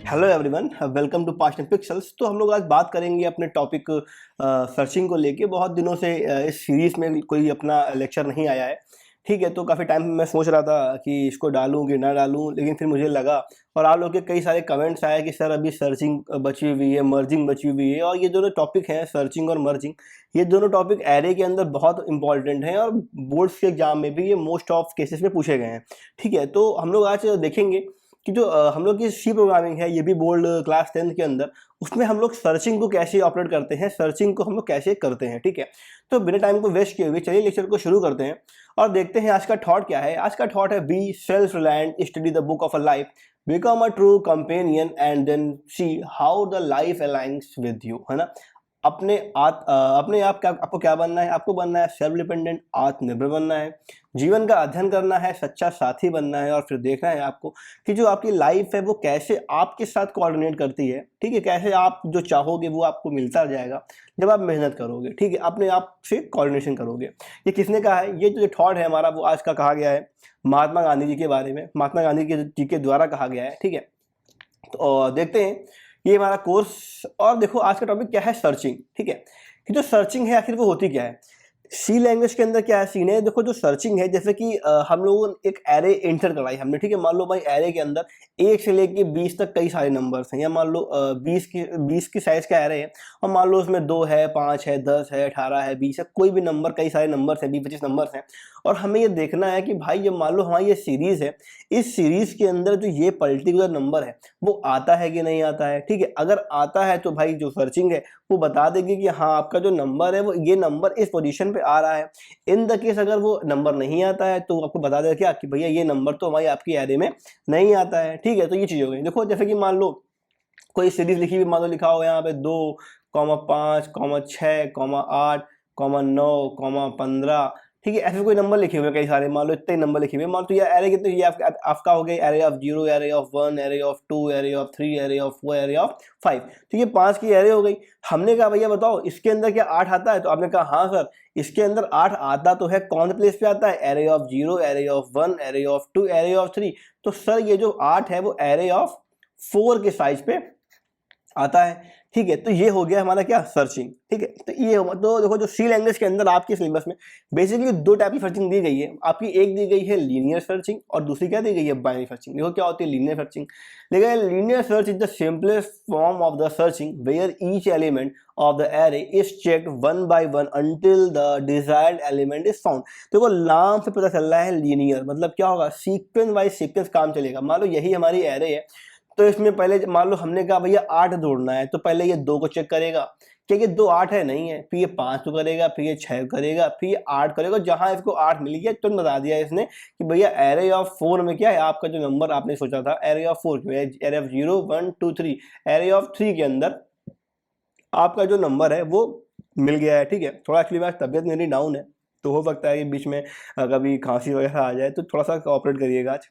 Hello everyone, welcome to Past and Pixels. तो हम लोग आज बात करेंगे अपने टॉपिक सर्चिंग को लेके। बहुत दिनों से इस सीरीज़ में कोई अपना लेक्चर नहीं आया है, ठीक है। तो काफ़ी टाइम मैं सोच रहा था कि इसको डालूं कि ना डालूं, लेकिन फिर मुझे लगा और आप लोग के कई सारे कमेंट्स आए कि सर अभी सर्चिंग बची हुई है, मर्जिंग बची हुई है। और ये दोनों टॉपिक हैं, सर्चिंग और मर्जिंग, ये दोनों टॉपिक एरे के अंदर बहुत इंपॉर्टेंट हैं और बोर्ड्स के एग्जाम में भी ये मोस्ट ऑफ केसेस में पूछे गए हैं, ठीक है। तो हम लोग आज देखेंगे कि जो हम लोग की सी प्रोग्रामिंग है, ये भी बोर्ड क्लास 10th के अंदर, उसमें हम लोग सर्चिंग को कैसे ऑपरेट करते हैं, सर्चिंग को हम लोग कैसे करते हैं, ठीक है। तो बिना टाइम को वेस्ट किए हुए चलिए लेक्चर को शुरू करते हैं और देखते हैं आज का थॉट क्या है। आज का थॉट है be self reliant, study the book of a life, become a true companion and then see how the life aligns with you, है ना। अपने आप क्या आपको क्या बनना है? आपको बनना है सेल्फ डिपेंडेंट, आत्मनिर्भर बनना है, जीवन का अध्ययन करना है, सच्चा साथी बनना है और फिर देखना है आपको कि जो आपकी लाइफ है वो कैसे आपके साथ कोऑर्डिनेट करती है, ठीक है। कैसे आप जो चाहोगे वो आपको मिलता जाएगा जब आप मेहनत करोगे, ठीक है, अपने आप से कोऑर्डिनेशन करोगे। ये किसने कहा है? ये जो थॉट है हमारा वो आज का कहा गया है महात्मा गांधी जी के बारे में, महात्मा गांधी जी के द्वारा कहा गया है, ठीक है। तो देखते हैं ये हमारा कोर्स। और देखो आज का टॉपिक क्या है, सर्चिंग, ठीक है। कि जो सर्चिंग है आखिर वो होती क्या है? सी लैंग्वेज के अंदर क्या है सीन है, देखो जो सर्चिंग है, जैसे कि हम लोगों ने एक एरे एंटर कराई हमने, ठीक है। मान लो भाई एरे के अंदर 1 से लेके 20 तक कई सारे नंबर्स हैं, या मान लो 20 की साइज का एरे है और मान लो उसमें 2 है, 5 है, 10 है, 18 है, 20 है, कोई भी नंबर, कई सारे नंबर्स हैं, 20-25 नंबर्स हैं। और हमें ये देखना है कि भाई ये मान लो हमारी ये सीरीज है, इस सीरीज के अंदर जो ये पर्टिकुलर नंबर है वो आता है कि नहीं आता है, ठीक है। अगर आता है तो भाई जो सर्चिंग है वो बता देगी कि हाँ आपका जो नंबर है वो ये नंबर इस पोजीशन पे आ रहा है। इन द केस अगर वो नंबर नहीं आता है तो आपको बता देगा क्या कि भैया ये नंबर तो हमारी आपकी एरे में नहीं आता है, ठीक है। तो ये चीज हो गई। देखो जैसे कि मान लो कोई सीरीज लिखी हुई, मान लो लिखा हो यहाँ पे 2,5,6,8,9,15, ठीक है। ऐसे कोई नंबर लिखे हुए कई सारे, मान लो इतने नंबर लिखे हुए, मान लो ये एरे कितने, ये आपका हो गया array of 0, array of 1, array of 2, array of 3, array of 4, array of 5, तो ये 5 की एरे हो गई। हमने कहा भैया बताओ इसके अंदर क्या 8 आता है? तो आपने कहा हाँ सर इसके अंदर 8 आता तो है। कौन से प्लेस पे आता है? Array of 0, array of 1, array of 2, array of 3। तो सर ये जो 8 है वो एरे ऑफ 4 के साइज पे आता है, ठीक है। तो ये हो गया हमारा क्या, सर्चिंग, ठीक है। तो ये तो देखो जो सी लैंग्वेज के अंदर आपके सिलेबस में बेसिकली 2 टाइप की सर्चिंग दी गई है आपकी। एक दी गई है लीनियर सर्चिंग और दूसरी क्या दी गई है, बाइनरी सर्चिंग। देखो क्या होती है लीनियर सर्चिंग। देखिए linear search is the simplest form of the searching where each element of the array is checked one by one until the desired element is found. देखो नाम से पता चल रहा है लीनियर, मतलब क्या होगा, सीक्वेंस बाय सीक्वेंस काम चलेगा। मान लो यही हमारी एरे है, तो इसमें पहले मान लो हमने कहा भैया 8 जोड़ना है, तो पहले ये 2 को चेक करेगा क्या ये 2 8 है, नहीं है, फिर ये 5 को करेगा, फिर ये 6 करेगा, फिर ये 8 करेगा। जहां इसको 8 मिल गया तुरंत बता दिया इसने कि भैया एरे ऑफ 4 में क्या है, आपका जो नंबर आपने सोचा था एरे ऑफ 4 में, एरे ऑफ 0 1 2 3, एरे ऑफ 3 के अंदर आपका जो नंबर है वो मिल गया है, ठीक है। थोड़ा एक्चुअली आज तबियत मेरी डाउन है, तो हो सकता है कि बीच में कभी खांसी वगैरह आ जाए, तो थोड़ा सा कोऑपरेट करिएगा आज,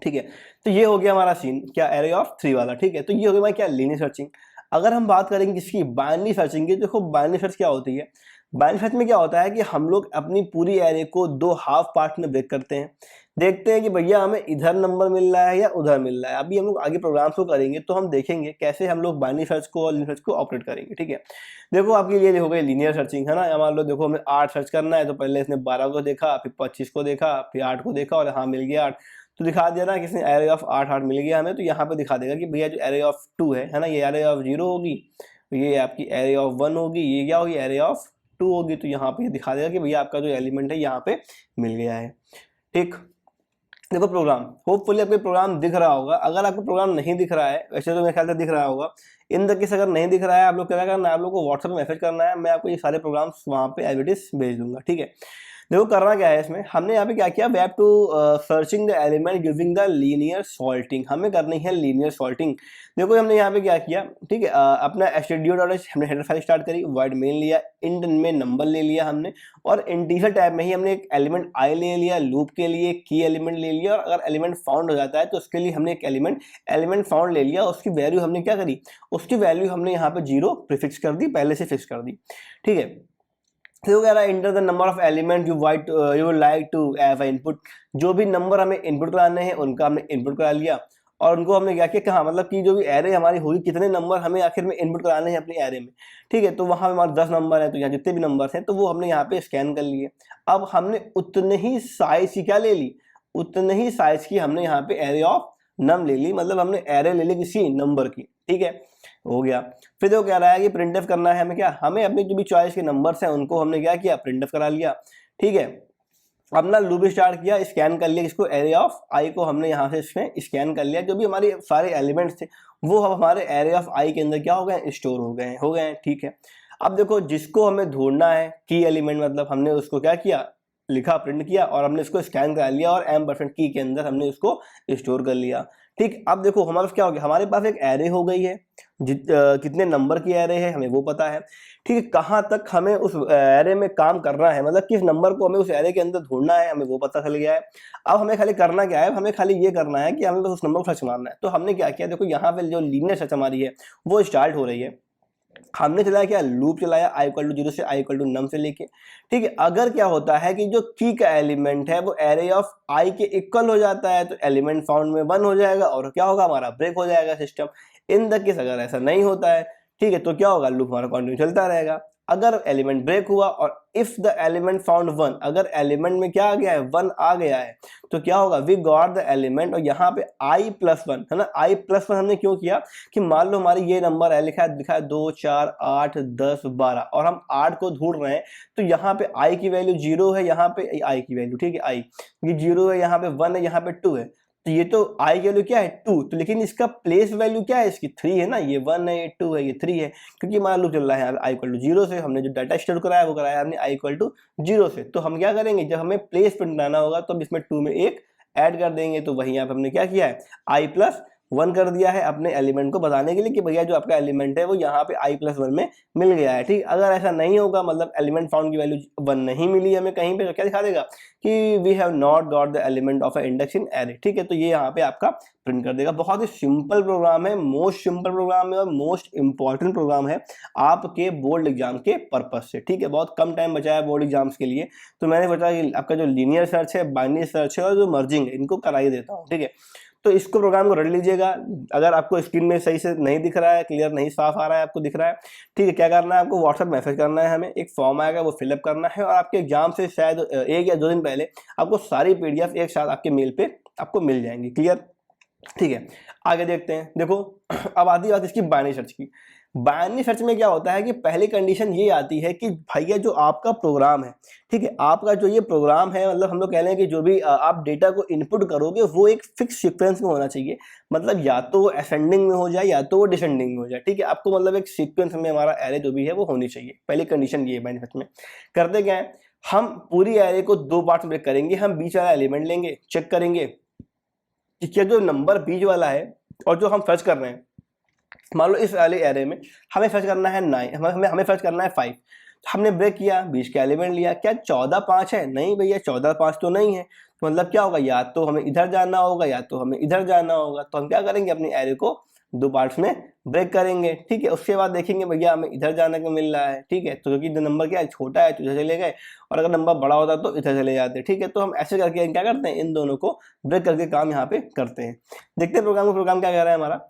ठीक है। तो ये हो गया हमारा सीन क्या, एरे ऑफ 3 वाला, ठीक है। तो ये हो गया भाई क्या, लीनियर सर्चिंग। अगर हम बात करेंगे किसकी, बाइनरी सर्चिंग की। देखो बाइनरी सर्च क्या होती है, बाइनरी सर्च में क्या होता है कि हम लोग अपनी पूरी एरे को 2 हाफ पार्ट में ब्रेक करते हैं, देखते हैं कि भैया हमें इधर नंबर मिल रहा है या उधर मिल रहा है। अभी हम लोग आगे प्रोग्राम्स को करेंगे तो हम देखेंगे कैसे हम लोग बाइनरी सर्च को और लीनियर सर्च को ऑपरेट करेंगे, ठीक है। देखो आपके ये हो गई लीनियर सर्चिंग, है ना। या मान लो देखो हमें 8 सर्च करना है, तो पहले इसने 12 को देखा, फिर 25 को देखा, फिर 8 को देखा और हाँ मिल गया 8। तो दिखा दिया ना किसने, एरे ऑफ 8 8 मिल गया हमें। तो यहाँ पे दिखा देगा कि भैया जो एरे ऑफ 2 है ना, ये एरे ऑफ 0 होगी, ये आपकी एरे ऑफ 1 होगी, ये क्या होगी, एरे ऑफ 2 होगी। तो यहाँ पे दिखा देगा कि भैया आपका जो एलिमेंट है यहाँ पे मिल गया है, ठीक। देखो प्रोग्राम, होपफुली आपको प्रोग्राम दिख रहा होगा। अगर आपको प्रोग्राम नहीं दिख रहा है, वैसे तो मेरे ख्याल से दिख रहा होगा, इन द केस अगर नहीं दिख रहा है, आप लोग क्या करना है, आप लोग को व्हाट्सएप में मैसेज करना है, मैं आपको ये सारे प्रोग्राम्स वहाँ पे एज इट इज भेज दूंगा, ठीक है। देखो करना क्या है इसमें, हमने यहाँ पे क्या किया, we have to searching the element using the linear sorting. हमें करनी है लीनियर सॉल्टिंग। देखो हमने यहाँ पे क्या किया, ठीक है, अपना stdio.h हमने हेडर फाइल स्टार्ट करी, वर्ड मेन लिया, इंट में नंबर ले लिया हमने, और इंटीजर टैब में ही हमने एक एलिमेंट आई ले लिया, लूप के लिए की एलिमेंट ले लिया, और अगर एलिमेंट फाउंड हो जाता है तो उसके लिए हमने एक एलिमेंट फाउंड ले लिया। उसकी वैल्यू हमने क्या करी, उसकी वैल्यू हमने यहाँ पे 0 प्रीफिक्स कर दी, पहले से फिक्स कर दी, ठीक है। फिर वगैरह enter the number of element you would like to have input. जो भी नंबर हमें इनपुट कराने हैं उनका हमने इनपुट करा लिया, और उनको हमने क्या किया कि हाँ मतलब कि जो भी एरे हमारी होगी कितने नंबर हमें आखिर में इनपुट कराने हैं अपनी एरे में, ठीक है। तो वहाँ पे हमारे 10 नंबर हैं, तो यहाँ जितने भी नंबर हैं तो वो हमने यहाँ पे स्कैन कर लिए। अब हमने उतने ही साइज की क्या ले ली, उतने ही साइज की हमने यहाँ पे एरे ऑफ नम ले ली, मतलब हमने एरे ले ली किसी नंबर की, ठीक है, हो गया। फिर तो कह रहा है कि प्रिंट ऑफ करना है हमें, क्या हमें अपनी जो भी चॉइस के नंबर्स हैं उनको हमने क्या किया, प्रिंट ऑफ करा लिया, ठीक है। अपना लूप स्टार्ट किया, स्कैन कर लिया इसको, एरे ऑफ आई को हमने यहाँ से इसमें स्कैन कर लिया, जो भी हमारे सारे एलिमेंट्स थे वो अब हमारे एरे ऑफ आई के अंदर क्या हो गए, स्टोर हो गए हैं, ठीक है। अब देखो जिसको हमें ढूंढना है की एलिमेंट, मतलब हमने उसको क्या किया, लिखा, प्रिंट किया और हमने इसको स्कैन करा लिया और m% की के अंदर हमने उसको स्टोर कर लिया, ठीक। अब देखो हमारे पास क्या हो गया, हमारे पास एक एरे हो गई है, कितने नंबर की एरे है हमें वो पता है, ठीक है। कहाँ तक हमें उस एरे में काम करना है, मतलब किस नंबर को हमें उस एरे के अंदर ढूंढना है हमें वो पता चल गया है। अब हमें खाली करना क्या है, हमें खाली ये करना है कि हमें बस उस नंबर को सर्च मारना है। तो हमने क्या किया, देखो यहाँ पे जो लीनियर सर्च हमारी है वो स्टार्ट हो रही है, हमने चलाया क्या, लूप चलाया i = 0 से i = num से लेके, ठीक है। अगर क्या होता है कि जो की का एलिमेंट है वो एरे ऑफ i के इक्वल हो जाता है तो एलिमेंट फाउंड में 1 हो जाएगा और क्या होगा, हमारा ब्रेक हो जाएगा सिस्टम। इन द केस अगर ऐसा नहीं होता है, ठीक है, तो क्या होगा, लूप हमारा कंटिन्यू चलता रहेगा। अगर एलिमेंट ब्रेक हुआ और इफ द एलिमेंट फाउंड 1, अगर एलिमेंट में क्या आ गया है, 1 आ गया है, तो क्या होगा, वी गॉट द एलिमेंट, और यहाँ पे i+1 है ना, i+1 हमने क्यों किया कि मान लो हमारी ये नंबर है, लिखा है 2 4 8 10 12 और हम 8 को ढूंढ रहे हैं, तो यहाँ पे i की वैल्यू 0 है, यहाँ पे i की वैल्यू, ठीक है, i ये 0 है, यहाँ पे 1 है, यहाँ पे 2 है, तो ये तो i की वैल्यू क्या है 2, तो लेकिन इसका प्लेस वैल्यू क्या है, इसकी 3 है ना, ये 1 है, ये 2 है, ये 3 है, क्योंकि हमारा लूप चल रहा है i = 0 से। हमने जो डाटा स्टोर कराया वो कराया हमने i = 0 से। तो हम क्या करेंगे, जब हमें प्लेस प्रिंट लाना होगा तो हम इसमें 2 में 1 ऐड कर देंगे, तो वहीं यहाँ पे हमने क्या किया है, i+1 कर दिया है अपने एलिमेंट को बताने के लिए कि भैया जो आपका एलिमेंट है वो यहाँ पे i+1 में मिल गया है, ठीक। अगर ऐसा नहीं होगा, मतलब एलिमेंट फाउंड की वैल्यू 1 नहीं मिली हमें कहीं पे, तो क्या दिखा देगा कि we have not got the element of a index in array, ठीक है। तो ये यहाँ पे आपका प्रिंट कर देगा। बहुत ही सिंपल प्रोग्राम है, मोस्ट सिंपल प्रोग्राम है और मोस्ट इंपॉर्टेंट प्रोग्राम है आपके बोर्ड एग्जाम के पर्पज से, ठीक है। बहुत कम टाइम बचा है बोर्ड एग्जाम्स के लिए, तो मैंने सोचा कि आपका जो लीनियर सर्च है, बाइनरी सर्च है और जो मर्जिंग है, इनको करा ही देता हूँ, ठीक है। तो इसको प्रोग्राम को रट लीजिएगा। अगर आपको स्क्रीन में सही से नहीं दिख रहा है, क्लियर नहीं साफ आ रहा है, आपको दिख रहा है, ठीक है, क्या करना है, आपको व्हाट्सएप मैसेज करना है, हमें एक फॉर्म आएगा वो फिलअप करना है और आपके एग्जाम से शायद 1 या 2 दिन पहले आपको सारी PDF एक साथ आपके मेल पे आपको मिल जाएंगी, क्लियर, ठीक है। आगे देखते हैं। देखो अब आती बात इसकी बाइनरी सर्च की। बाइनरी सर्च में क्या होता है कि पहली कंडीशन ये आती है कि भैया जो आपका प्रोग्राम है, ठीक है, आपका जो ये प्रोग्राम है, मतलब हम लोग कह रहे हैं कि जो भी आप डेटा को इनपुट करोगे वो एक फिक्स सीक्वेंस में होना चाहिए, मतलब या तो वो असेंडिंग में हो जाए या तो वो डिसेंडिंग में हो जाए, ठीक है। आपको मतलब एक सीक्वेंस में हमारा एरे जो भी है वो होनी चाहिए, पहली कंडीशन ये है बाइनरी सर्च में। करते क्या है, हम पूरी एरे को 2 पार्ट में ब्रेक करेंगे। हम बीच वाला एलिमेंट लेंगे, चेक करेंगे कि क्या जो नंबर बीच वाला है और जो हम सर्च कर रहे हैं, मान लो इस वाले एरे में हमें सर्च करना है 9, हमें सर्च करना है 5, तो हमने ब्रेक किया, बीच का एलिमेंट लिया, क्या 14 5 है, नहीं भैया 14 5 तो नहीं है, तो मतलब क्या होगा, या तो हमें इधर जाना होगा या तो हमें इधर जाना होगा। तो हम क्या करेंगे, अपने एरे को 2 पार्ट्स में ब्रेक करेंगे, ठीक है। उसके बाद देखेंगे भैया हमें इधर जाने को मिल रहा है, ठीक है, तो क्योंकि नंबर क्या है छोटा है तो इधर चले गए, और अगर नंबर बड़ा होता तो इधर चले जाते, ठीक है। तो हम ऐसे करके क्या करते हैं, इन दोनों को ब्रेक करके काम यहाँ पे करते हैं। देखते हैं प्रोग्राम क्या कह रहा है हमारा,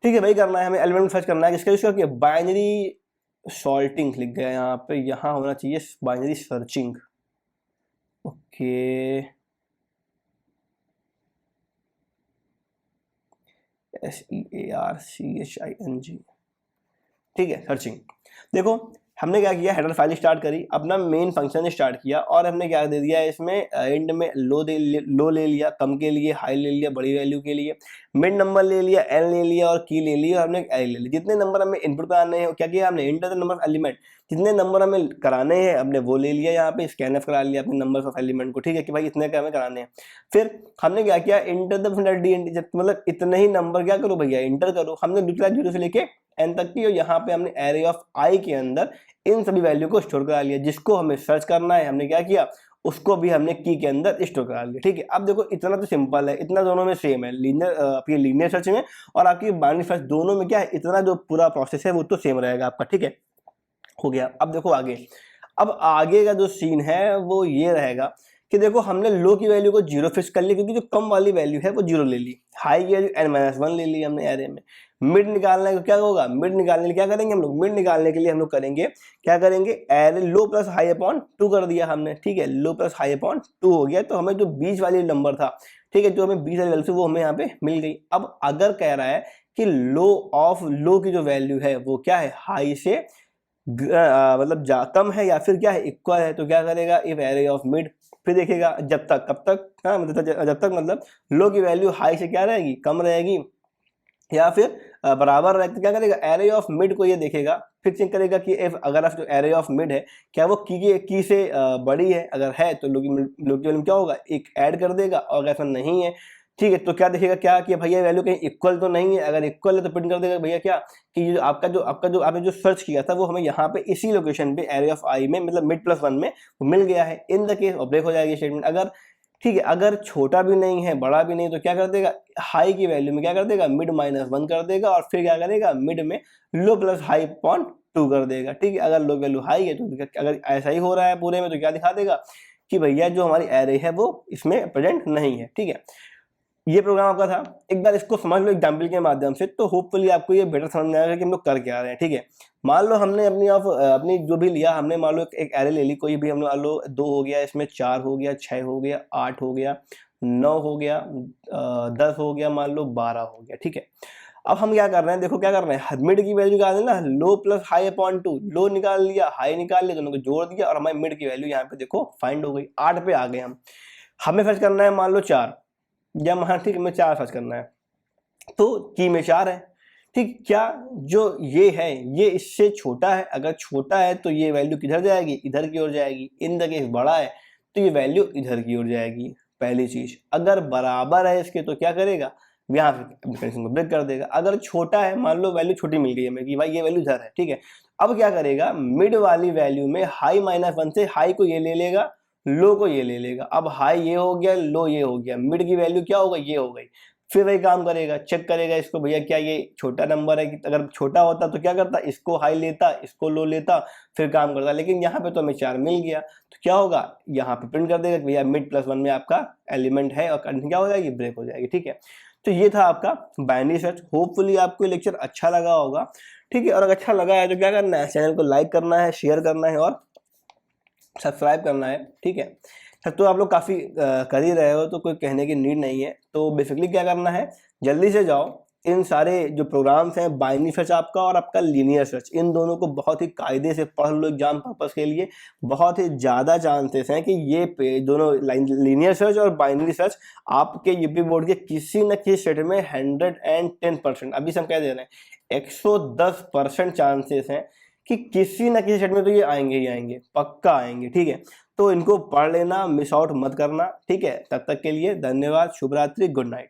ठीक है। वही करना है हमें, एलिमेंट सर्च करना है, किसका यूज करके, बाइनरी सॉर्टिंग लिख गया यहाँ पे, यहाँ होना चाहिए बाइनरी सर्चिंग, ओके, SEARCHING, ठीक है, सर्चिंग। देखो हमने क्या किया, हेडर फाइल स्टार्ट करी, अपना मेन फंक्शन स्टार्ट किया और हमने क्या दे दिया इसमें, एंड में लो ले लिया, कम के लिए, हाई ले लिया बड़ी वैल्यू के लिए, मिड नंबर ले लिया, एन ले लिया और की ले लिया और हमने एरे ले लिया। जितने नंबर हमें इनपुट कराने हैं क्या किया हमने, inter the number of element, जितने नंबर हमें कराने हैं हमने वो ले लिया, यहाँ पे स्कैन ऑफ करा लिया अपने नंबर ऑफ एलिमेंट को, ठीक है, कि भाई इतने का हमें कराने हैं। फिर हमने क्या किया, इंटर द मतलब इतने ही नंबर क्या करो भैया, इंटर करो। हमने निकला 0 से लेके n तक की, और यहाँ पे हमने एरे ऑफ i के अंदर इन सभी वैल्यू को स्टोर करा लिया। जिसको हमें सर्च करना है हमने क्या किया, उसको भी हमने की के अंदर स्टोर करा लिया, ठीक है। अब देखो इतना तो सिंपल है, इतना दोनों में सेम है, आपकी लीनियर सर्च में और आपकी बाइनरी सर्च दोनों में क्या है, इतना जो पूरा प्रोसेस है वो तो सेम रहेगा आपका, ठीक है, हो गया। अब देखो आगे, अब आगे का जो सीन है वो ये रहेगा कि देखो हमने लो की वैल्यू को 0 फिक्स कर लिया, क्योंकि जो कम वाली वैल्यू है वो 0 ले ली, हाई की वैल्यू n-1 ले ली हमने एरे में। मिड निकालने को क्या होगा, मिड निकालने के लिए क्या करेंगे हम लोग, मिड निकालने के लिए हम लोग करेंगे क्या करेंगे, एरे लो प्लस हाई अपॉन 2 कर दिया हमने, ठीक है, लो प्लस हाई अपॉन 2 हो गया। तो हमें जो बीच वाली नंबर था, ठीक है, जो हमें बीच वाली वैल्यू वो हमें यहाँ पे मिल गई। अब अगर कह रहा है कि लो ऑफ लो की जो वैल्यू है वो क्या है, हाई से मतलब कम है या फिर क्या है, इक्वल है, तो क्या करेगा, इफ एरे ऑफ मिड, फिर देखेगा जब तक, कब तक, हाँ मतलब जब तक मतलब लो की वैल्यू हाई से क्या रहेगी, कम रहेगी, या फिर बराबर रहेगी, तो क्या करेगा, एरे ऑफ मिड को ये देखेगा, फिर चेक करेगा कि इफ अगर जो एरे ऑफ मिड है क्या वो की से बड़ी है, अगर है तो लो की वैल्यू क्या होगा, एक ऐड कर देगा, और ऐसा नहीं है, ठीक है, तो क्या देखेगा, क्या कि भैया वैल्यू कहीं इक्वल तो नहीं है, अगर इक्वल है तो प्रिंट कर देगा भैया क्या, कि जो आपने जो सर्च किया था वो हमें यहाँ पे इसी लोकेशन पे एरे ऑफ आई में मतलब मिड प्लस 1 में वो मिल गया है, इन द केस, और ब्रेक हो जाएगी स्टेटमेंट। अगर ठीक है, अगर छोटा भी नहीं है बड़ा भी नहीं, तो क्या कर देगा, हाई की वैल्यू में क्या कर देगा, मिड -1 कर देगा, और फिर क्या करेगा, मिड में लो प्लस हाई अपॉन 2 कर देगा, ठीक है। अगर लो वैल्यू हाई है तो अगर ऐसा ही हो रहा है पूरे में, तो क्या दिखा देगा कि भैया जो हमारी एरे है वो इसमें प्रेजेंट नहीं है, ठीक है। ये प्रोग्राम आपका था, एक बार इसको समझ लो एग्जाम्पल के माध्यम से, तो होपफुली आपको ये बेटर समझ में आएगा कि हम लोग कर क्या रहे हैं, ठीक है। मान लो हमने अपनी जो भी लिया, हमने मान लो एक एरे ले ली कोई भी, हमने मान लो 2 हो गया, इसमें 4 हो गया, 6 हो गया, 8 हो गया, 9 हो गया, 10 हो गया, मान लो 12 हो गया, ठीक है। अब हम क्या कर रहे हैं, देखो क्या कर रहे हैं, मिड की वैल्यू निकाल देना, लो प्लस हाई अपॉन 2, लो निकाल लिया, हाई निकाल लिया, दोनों को जोड़ दिया, और हमारी मिड की वैल्यू यहाँ पे देखो फाइंड हो गई, 8 पे आ गए हम। हमें फर्स्ट करना है मान लो 4, या हाँ ठीक है, हमें 4 फर्स्ट करना है, तो की में 4 है, ठीक। क्या जो ये है ये इससे छोटा है, अगर छोटा है तो ये वैल्यू किधर जाएगी, इधर की ओर जाएगी, इन द केस बड़ा है तो ये वैल्यू इधर की ओर जाएगी, पहली चीज। अगर बराबर है इसके तो क्या करेगा, यहाँ पे कंडीशन को ब्रेक कर देगा। अगर छोटा है, मान लो वैल्यू छोटी मिल गई हमें कि भाई ये वैल्यू इधर है, ठीक है, अब क्या करेगा, मिड वाली वैल्यू में हाई -1 से हाई को ये ले लेगा, लो को ये ले लेगा। अब हाई ये हो गया, लो ये हो गया, मिड की वैल्यू क्या होगा, ये हो गई। फिर वही काम करेगा, चेक करेगा इसको, भैया क्या ये छोटा नंबर है, कि अगर छोटा होता तो क्या करता, इसको हाई लेता, इसको लो लेता, फिर काम करता, लेकिन यहाँ पे तो हमें 4 मिल गया, तो क्या होगा, यहाँ पे प्रिंट कर देगा कि भैया मिड प्लस 1 में आपका एलिमेंट है, और कंडीशन क्या हो जाएगी, ब्रेक हो जाएगी, ठीक है। तो ये था आपका बाइनरी सर्च। होपफुली आपको ये लेक्चर अच्छा लगा होगा, ठीक है। और अगर अच्छा लगा है तो क्या करना है, चैनल को लाइक करना है, शेयर करना है, और सब्सक्राइब करना है, ठीक है। सर तो आप लोग काफ़ी कर ही रहे हो, तो कोई कहने की नीड नहीं है। तो बेसिकली क्या करना है, जल्दी से जाओ, इन सारे जो प्रोग्राम्स हैं, बाइनरी सर्च आपका और आपका लीनियर सर्च, इन दोनों को बहुत ही कायदे से पढ़ लो एग्जाम पर्पस के लिए। बहुत ही ज़्यादा चांसेस हैं कि ये दोनों लीनियर सर्च और बाइनरी सर्च आपके यूपी बोर्ड के किसी न किसी सेट में 110%, अभी से हम कह दे रहे हैं 110% चांसेस हैं कि किसी न किसी सेट में तो ये आएंगे ही आएंगे, पक्का आएंगे, ठीक है। तो इनको पढ़ लेना, मिस आउट मत करना, ठीक है। तब तक के लिए धन्यवाद, शुभ रात्रि, गुड नाइट।